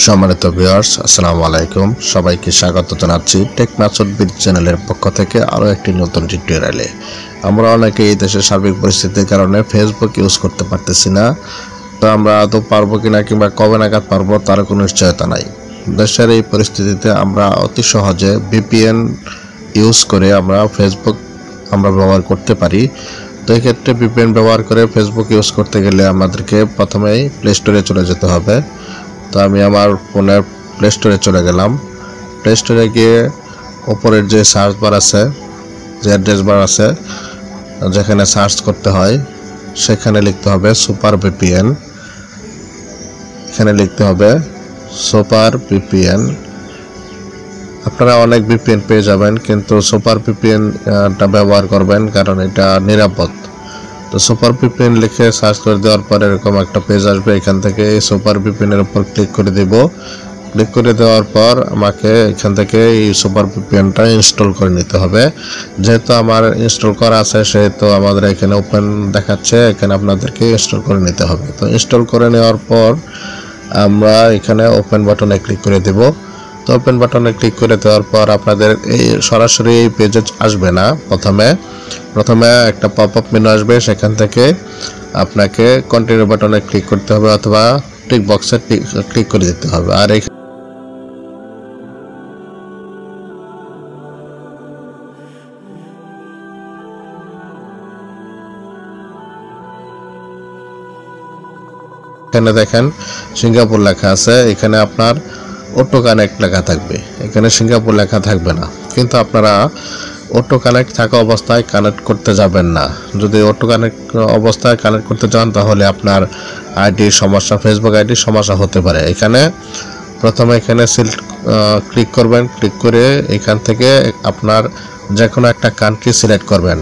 সম্মানিত ভিউয়ার্স, আসসালামু আলাইকুম। সবাইকে স্বাগত জানাচ্ছি টেক মাসুদ বিড চ্যানেলের পক্ষ থেকে আরও একটি নতুন টিউটোরিয়ালে। আমরা অনেকে এই দেশের সার্বিক পরিস্থিতির কারণে ফেসবুক ইউজ করতে পারতেছি না। তো আমরা আদৌ পারবো কিনা কিংবা কবে নাগাদ পারবো তার কোনো নিশ্চয়তা নাই। দেশের এই পরিস্থিতিতে আমরা অতি সহজে ভিপিএন ইউজ করে আমরা ফেসবুক ব্যবহার করতে পারি। তো এই ক্ষেত্রে ভিপিএন ব্যবহার করে ফেসবুক ইউজ করতে গেলে আমাদেরকে প্রথমেই প্লে স্টোরে চলে যেতে হবে। তো আমি আমার ফোনের প্লে স্টোরে চলে গেলাম। প্লে স্টোরে গিয়ে ওপরের যে সার্চ বার আছে, যে অ্যাড্রেস বার আছে, যেখানে সার্চ করতে হয় সেখানে লিখতে হবে সুপার ভিপিএন। এখানে লিখতে হবে সুপার ভিপিএন। আপনারা অনেক ভিপিএন পেয়ে যাবেন, কিন্তু সুপার ভিপিএনটা ব্যবহার করবেন কারণ এটা নিরাপদ। তো সুপার ভিপিএন লিখে সার্চ করে দেওয়ার পর এরকম একটা পেজ আসবে। এখান থেকে এই সুপার ভিপিএনের উপর ক্লিক করে দেব। ক্লিক করে দেওয়ার পর আমাকে এখান থেকে এই সুপার ভিপিএনটা ইনস্টল করে নিতে হবে। যেহেতু আমার ইনস্টল করা আছে সেহেতু আমাদের এখানে ওপেন দেখাচ্ছে, এখানে আপনাদেরকে ইনস্টল করে নিতে হবে। তো ইনস্টল করে নেওয়ার পর আমরা এখানে ওপেন বাটনে ক্লিক করে দেব। তো ওপেন বাটনে ক্লিক করে দেওয়ার পর আপনাদের এই সরাসরি এই পেজে আসবে না। প্রথমে একটা পপ আপ মেনু আসবে, সেখান থেকে আপনাকে কন্টিনিউ বাটনে ক্লিক করতে হবে অথবা টিক বক্সে ক্লিক করে দিতে হবে। আর এখানে দেখেন সিঙ্গাপুর লেখা আছে, এখানে আপনার অটো কানেক্ট লেখা থাকবে, এখানে সিঙ্গাপুর লেখা থাকবে না। কিন্তু আপনারা অটো কানেক্ট থাকা অবস্থায় কানেক্ট করতে যাবেন না। যদি অটো কানেক্ট অবস্থায় কানেক্ট করতে যান তাহলে আপনার আইডির সমস্যা, ফেসবুক আইডির সমস্যা হতে পারে। প্রথমে এখানে ক্লিক করবেন। ক্লিক করে এখান থেকে আপনার যে কোনো একটা কান্ট্রি সিলেক্ট করবেন।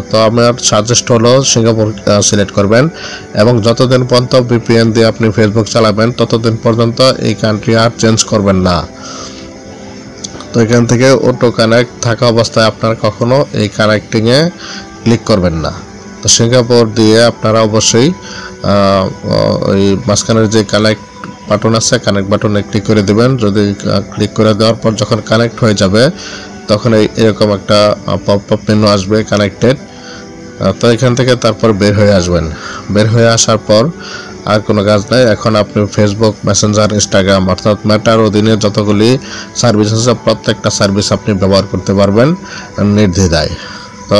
তো আমার সাজেস্ট হলো সিঙ্গাপুর সিলেক্ট করবেন এবং যতদিন পর্যন্ত ভিপিএন দিয়ে আপনি ফেসবুক চালাবেন ততদিন পর্যন্ত এই কান্ট্রি আর চেঞ্জ করবেন না। তো এখান থেকে অটো কানেক্ট থাকা অবস্থায় আপনারা কখনো এই কানেক্টিংয়ে ক্লিক করবেন না। তো সিঙ্গাপুর দিয়ে আপনারা অবশ্যই ওই মাঝখানের যে কানেক্ট বাটন আছে, কানেক্ট বাটনে ক্লিক করে দেবেন। যদি ক্লিক করে দেওয়ার পর যখন কানেক্ট হয়ে যাবে তখন এরকম একটা পপ আপ মেনু আসবে, কানেক্টেড। তো এখান থেকে তারপর বের হয়ে আসবেন। বের হয়ে আসার পর আর কোনো কাজ নাই। এখন আপনি ফেসবুক, মেসেঞ্জার, ইনস্টাগ্রাম অর্থাৎ মেটার অধীনে যতগুলি সার্ভিস আছে প্রত্যেকটা সার্ভিস আপনি ব্যবহার করতে পারবেন নির্দ্বিধায়। তো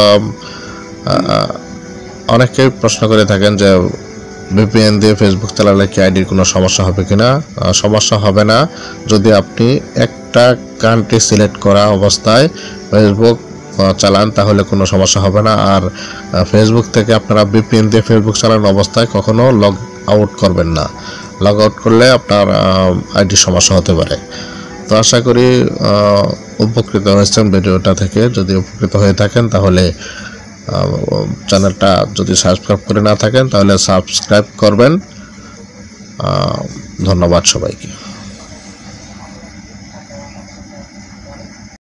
অনেকেই প্রশ্ন করে থাকেন যে ভিপিএন দিয়ে ফেসবুক চালালে কি আইডির কোনো সমস্যা হবে কিনা। সমস্যা হবে না যদি আপনি একটা কান্ট্রি সিলেক্ট করা অবস্থায় ফেসবুক চালান, তাহলে কোনো সমস্যা হবে না। আর ফেসবুক থেকে আপনারা ভিপিএন দিয়ে ফেসবুক চালানো অবস্থায় কখনো লগ আউট করবেন না। লগ আউট করলে আপনার আইডির সমস্যা হতে পারে। তো আশা করি উপকৃত হয়েছেন ভিডিওটা থেকে। যদি উপকৃত হয়ে থাকেন তাহলে চ্যানেলটা যদি সাবস্ক্রাইব করে না থাকেন তাহলে সাবস্ক্রাইব করবেন। ধন্যবাদ সবাইকে।